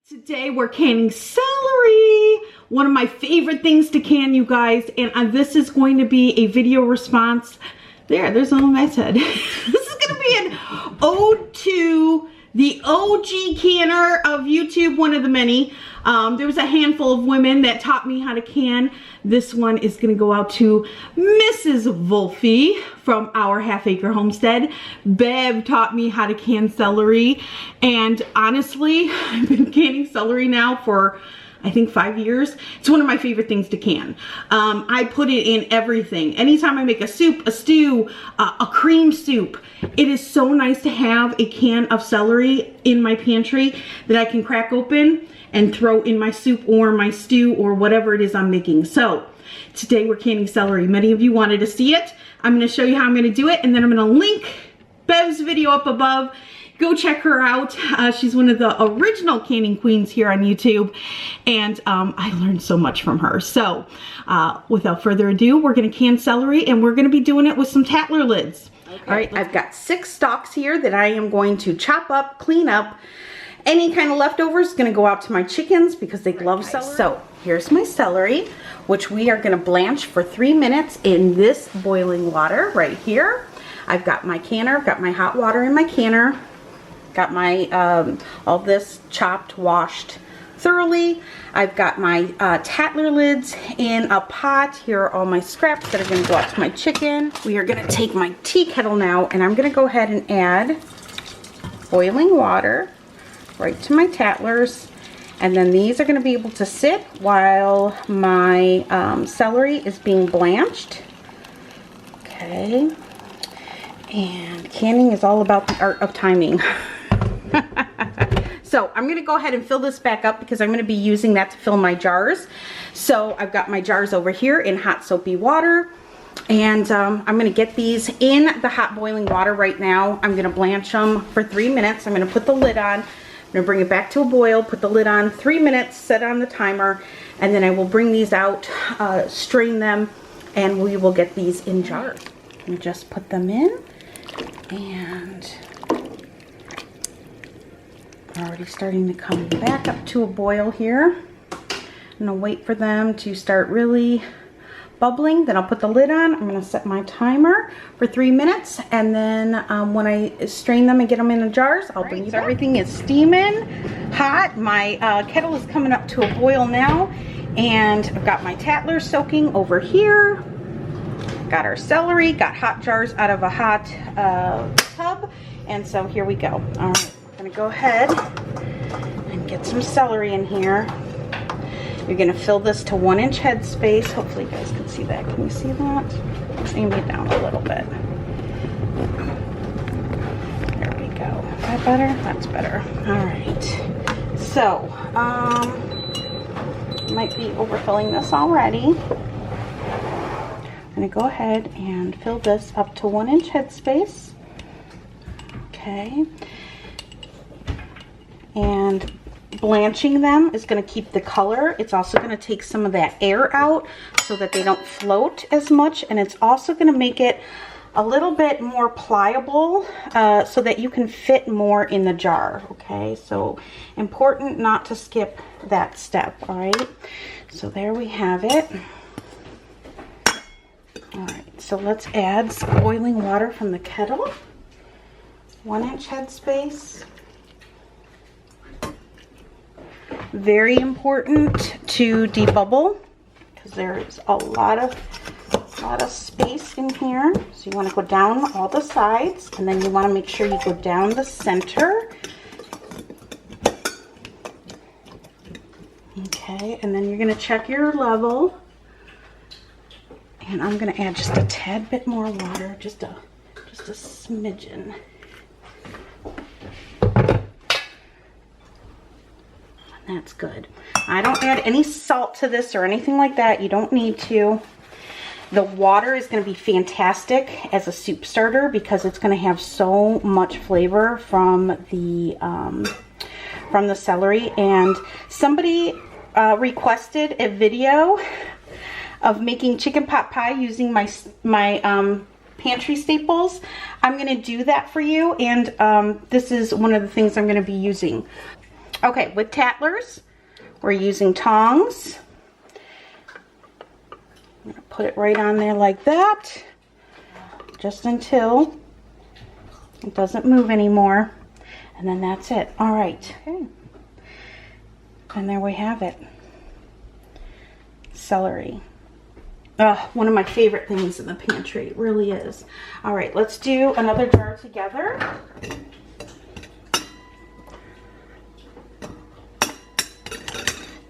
Today we're canning celery, one of my favorite things to can, you guys, and this is going to be a video response. There's all my head. This is going to be an ode to the OG canner of YouTube, one of the many. There was a handful of women that taught me how to can. This one is going to go out to Mrs. Wolfie from Our Half Acre Homestead. Bev taught me how to can celery, and honestly, I've been canning celery now for I think 5 years. It's one of my favorite things to can. I put it in everything. Anytime I make a soup, a stew, a cream soup, it is so nice to have a can of celery in my pantry that I can crack open and throw in my soup or my stew or whatever it is I'm making. So today we're canning celery. Many of you wanted to see it. I'm going to show you how I'm going to do it, and then I'm going to link Bev's video up above. Go check her out. She's one of the original canning queens here on YouTube, and I learned so much from her. So without further ado, we're going to can celery, and we're going to be doing it with some Tattler lids. Okay, all right, I've got 6 stalks here that I am going to chop up, clean up. Any kind of leftovers is going to go out to my chickens because they love celery. So here's my celery, which we are going to blanch for 3 minutes in this boiling water right here. I've got my canner, I've got my hot water in my canner. Got my all this chopped, washed thoroughly. I've got my Tattler lids in a pot. Here are all my scraps that are going to go out to my chicken. We are going to take my tea kettle now, and I'm going to go ahead and add boiling water right to my Tattlers, and then these are going to be able to sit while my celery is being blanched. Okay, and canning is all about the art of timing. So I'm going to go ahead and fill this back up because I'm going to be using that to fill my jars. So I've got my jars over here in hot soapy water, and I'm going to get these in the hot boiling water right now. I'm going to blanch them for 3 minutes. I'm going to put the lid on. I'm going to bring it back to a boil, put the lid on, 3 minutes, set on the timer, and then I will bring these out, strain them, and we will get these in jars. And just put them in, and already starting to come back up to a boil here. I'm going to wait for them to start really bubbling, then I'll put the lid on. I'm going to set my timer for 3 minutes, and then when I strain them and get them in the jars, I'll bring you back. Everything is steaming hot. My kettle is coming up to a boil now, and I've got my Tattler soaking over here. Got our celery, got hot jars out of a hot tub, and so here we go. All right, I'm going to go ahead and get some celery in here. You're going to fill this to 1-inch head space. Hopefully you guys can see that. Can you see that? Let's aim it down a little bit. There we go. Is that better? That's better. All right. So, might be overfilling this already. I'm going to go ahead and fill this up to 1-inch head space. Okay. And blanching them is going to keep the color. It's also going to take some of that air out so that they don't float as much, and it's also going to make it a little bit more pliable so that you can fit more in the jar. Okay, so important not to skip that step. All right, so there we have it. All right, so let's add some boiling water from the kettle. 1-inch head space. Very important to debubble because there is a lot of space in here. So you want to go down all the sides, and then you want to make sure you go down the center. Okay, and then you're going to check your level. And I'm going to add just a tad bit more water, just a smidgen. That's good. I don't add any salt to this or anything like that. You don't need to. The water is going to be fantastic as a soup starter because it's going to have so much flavor from the celery. And somebody requested a video of making chicken pot pie using my pantry staples. I'm going to do that for you, and this is one of the things I'm going to be using. Okay, with Tattlers, we're using tongs. I'm gonna put it right on there like that, just until it doesn't move anymore. And then that's it. All right. Okay. And there we have it. Celery. One of my favorite things in the pantry. It really is. All right, let's do another jar together.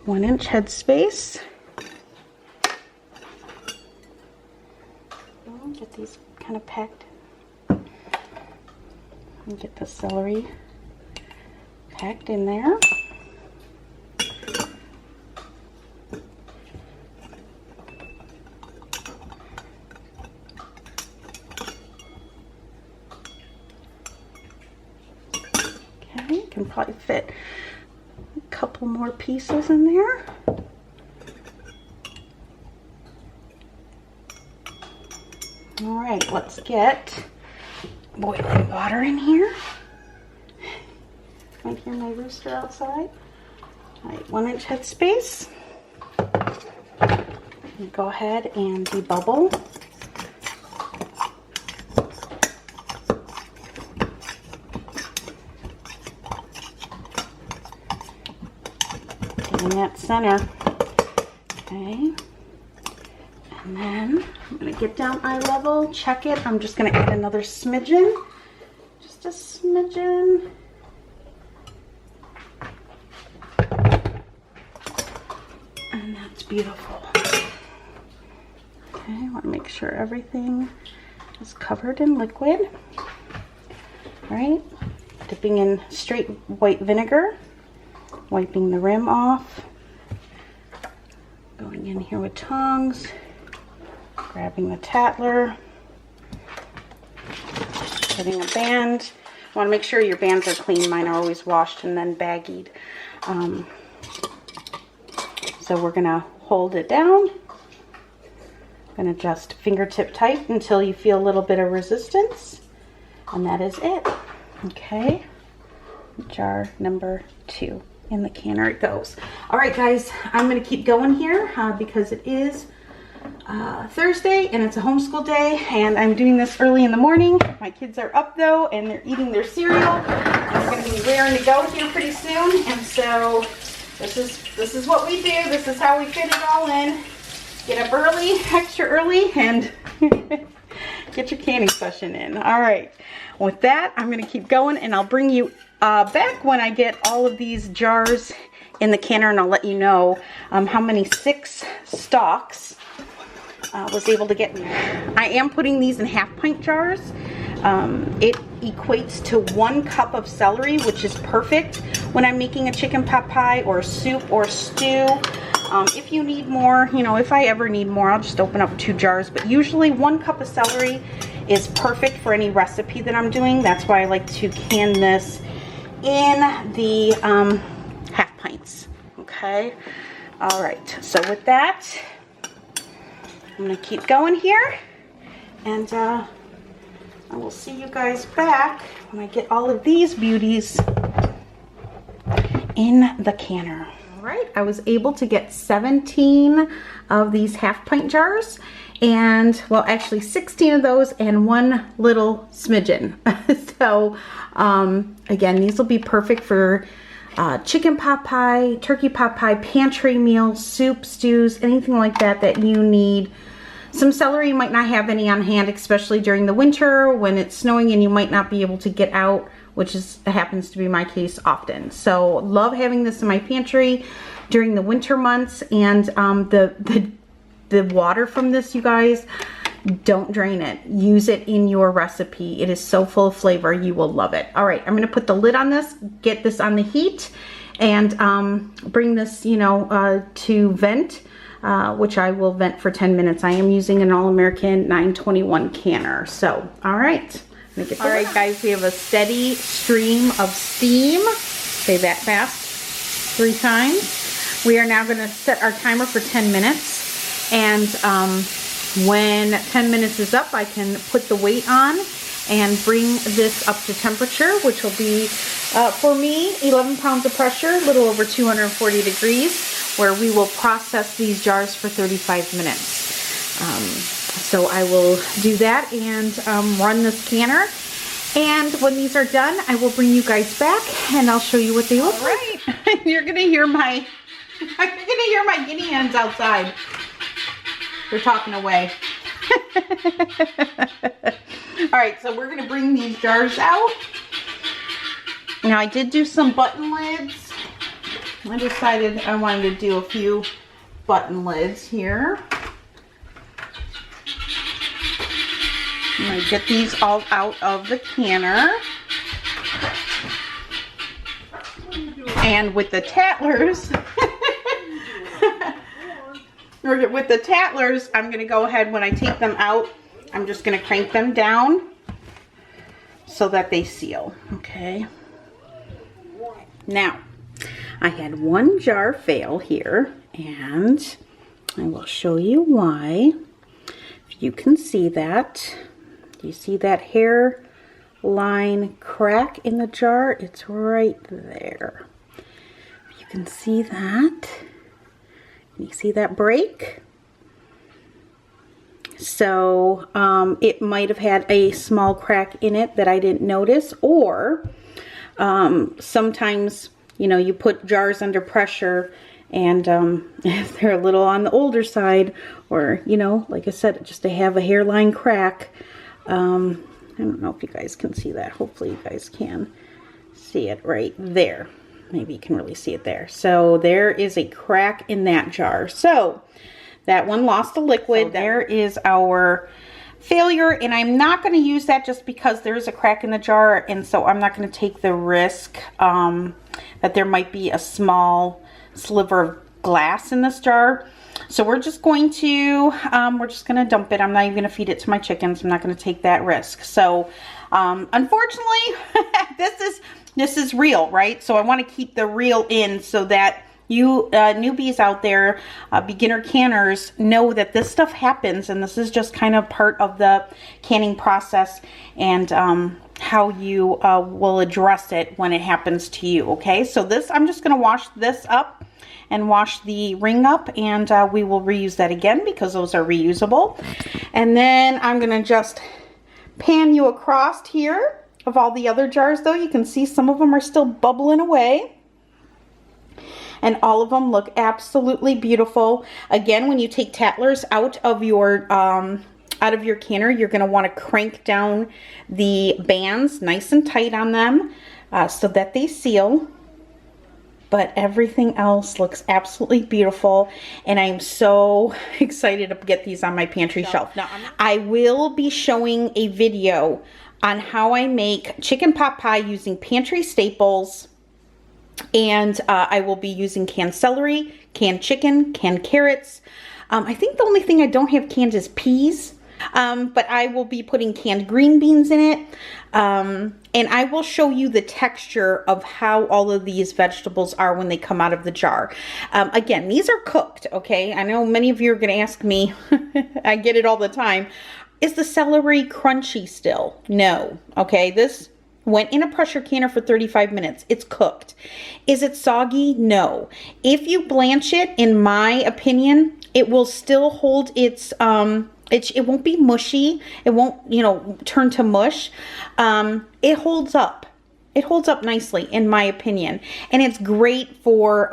One-inch headspace. Get these kind of packed. And get the celery packed in there. Okay, can probably fit a couple more pieces in there. All right, let's get boiling water in here. I hear my rooster outside. All right, 1-inch headspace. Go ahead and debubble. Getting that center. Okay. And then I'm going to get down eye level, check it. I'm just going to add another smidgen. Just a smidgen. And that's beautiful. Okay, I want to make sure everything is covered in liquid. All right, dipping in straight white vinegar, wiping the rim off. Going in here with tongs. Grabbing the Tattler, putting a band. You want to make sure your bands are clean. Mine are always washed and then baggied. So we're going to hold it down. Going to just fingertip tight until you feel a little bit of resistance. And that is it. Okay, jar number 2. In the canner it goes. All right, guys, I'm going to keep going here because it is Thursday and it's a homeschool day, and I'm doing this early in the morning. My kids are up though, and they're eating their cereal. I'm going to be raring to go here pretty soon, and so this is what we do. This is how we fit it all in. Get up early, extra early, and get your canning session in. All right, with that, I'm going to keep going, and I'll bring you back when I get all of these jars in the canner, and I'll let you know how many 6 stalks was able to get me. I am putting these in half-pint jars. It equates to 1 cup of celery, which is perfect when I'm making a chicken pot pie or soup or stew. If you need more, you know, if I ever need more, I'll just open up 2 jars. But usually 1 cup of celery is perfect for any recipe that I'm doing. That's why I like to can this in the half pints. Okay. All right. So with that, I'm going to keep going here, and I will see you guys back when I get all of these beauties in the canner. All right, I was able to get 17 of these half-pint jars, and well, actually 16 of those and 1 little smidgen. So again, these will be perfect for chicken pot pie, turkey pot pie, pantry meals, soup, stews, anything like that that you need. Some celery, you might not have any on hand, especially during the winter when it's snowing and you might not be able to get out, which happens to be my case often. So love having this in my pantry during the winter months. And the water from this, you guys, don't drain it. Use it in your recipe. It is so full of flavor. You will love it. All right, I'm going to put the lid on this, get this on the heat, and bring this, you know, to vent. Which I will vent for 10 minutes. I am using an All-American 921 canner. So, all right. All right, guys, we have a steady stream of steam. Say that fast 3 times. We are now going to set our timer for 10 minutes. And when 10 minutes is up, I can put the weight on and bring this up to temperature, which will be, for me, 11 pounds of pressure, a little over 240 degrees, where we will process these jars for 35 minutes. So I will do that and run this canner. And when these are done, I will bring you guys back and I'll show you what they look like. You're gonna hear my guinea hens outside. They're talking away. All right, so we're gonna bring these jars out. Now I did do some button lids. I decided I wanted to do a few button lids here. I'm gonna get these all out of the canner. And with the Tattlers, I'm gonna go ahead when I take them out, I'm just gonna crank them down so that they seal, okay? Now, I had one jar fail here, and I will show you why. If you can see that, do you see that hair line crack in the jar? It's right there. If you can see that, can you see that break? So it might have had a small crack in it that I didn't notice, or sometimes, you know, you put jars under pressure and if they're a little on the older side, or, you know, like I said, just to have a hairline crack. I don't know if you guys can see that. Hopefully you guys can see it right there. Maybe you can really see it there. So there is a crack in that jar. So that one lost the liquid. So there is our failure, and I'm not going to use that just because there's a crack in the jar, and so I'm not going to take the risk that there might be a small sliver of glass in this jar. So we're just going to dump it. I'm not even going to feed it to my chickens. I'm not going to take that risk. So unfortunately, this is real, right? So I want to keep the real in so that you newbies out there, beginner canners, know that this stuff happens, and this is just kind of part of the canning process, and how you will address it when it happens to you. Okay, so this, I'm just going to wash this up and wash the ring up, and we will reuse that again because those are reusable. And then I'm going to just pan you across here of all the other jars, though. You can see some of them are still bubbling away. And all of them look absolutely beautiful. Again, when you take Tattlers out of your canner, you're going to want to crank down the bands nice and tight on them so that they seal. But everything else looks absolutely beautiful, and I'm so excited to get these on my pantry shelf. Now, I will be showing a video on how I make chicken pot pie using pantry staples. And I will be using canned celery, canned chicken, canned carrots. I think the only thing I don't have canned is peas. But I will be putting canned green beans in it. And I will show you the texture of how all of these vegetables are when they come out of the jar. Again, these are cooked, okay? I know many of you are going to ask me, I get it all the time, is the celery crunchy still? No, okay? This went in a pressure canner for 35 minutes. It's cooked. Is it soggy? No. If you blanch it, in my opinion, it will still hold its, it won't be mushy. It won't, you know, turn to mush. It holds up. It holds up nicely, in my opinion. And it's great for,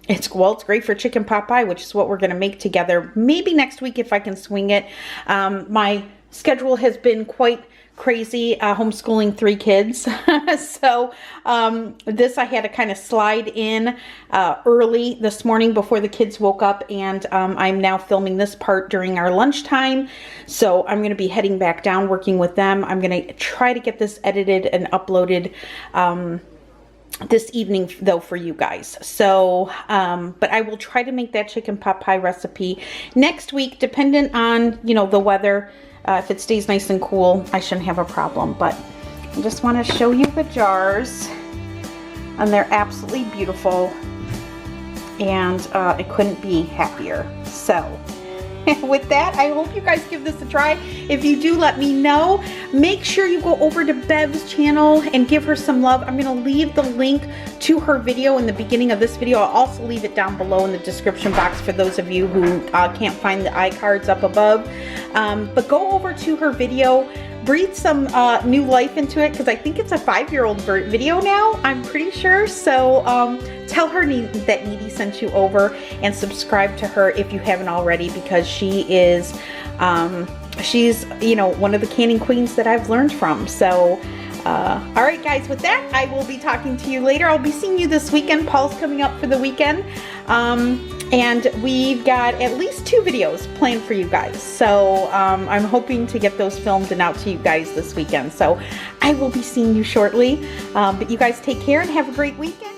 it's great for chicken pot pie, which is what we're going to make together. Maybe next week if I can swing it. My schedule has been quite crazy, homeschooling 3 kids. So this I had to kind of slide in early this morning before the kids woke up, and I'm now filming this part during our lunchtime. So I'm going to be heading back down working with them. I'm going to try to get this edited and uploaded this evening though for you guys. So but I will try to make that chicken pot pie recipe next week, dependent on, you know, the weather. If it stays nice and cool, I shouldn't have a problem. But I just want to show you the jars, and they're absolutely beautiful, and I couldn't be happier. So with that, I hope you guys give this a try. If you do, let me know. Make sure you go over to Bev's channel and give her some love. I'm gonna leave the link to her video in the beginning of this video. I'll also leave it down below in the description box for those of you who can't find the iCards up above. But go over to her video, breathe some new life into it, because I think it's a 5-year-old video now, I'm pretty sure. So tell her that Kneady sent you over, and subscribe to her if you haven't already, because she is she's, you know, one of the canning queens that I've learned from. So all right guys, with that, I will be talking to you later. I'll be seeing you this weekend. Paul's coming up for the weekend, and we've got at least 2 videos planned for you guys. So I'm hoping to get those filmed and out to you guys this weekend. So I will be seeing you shortly, but you guys take care and have a great weekend.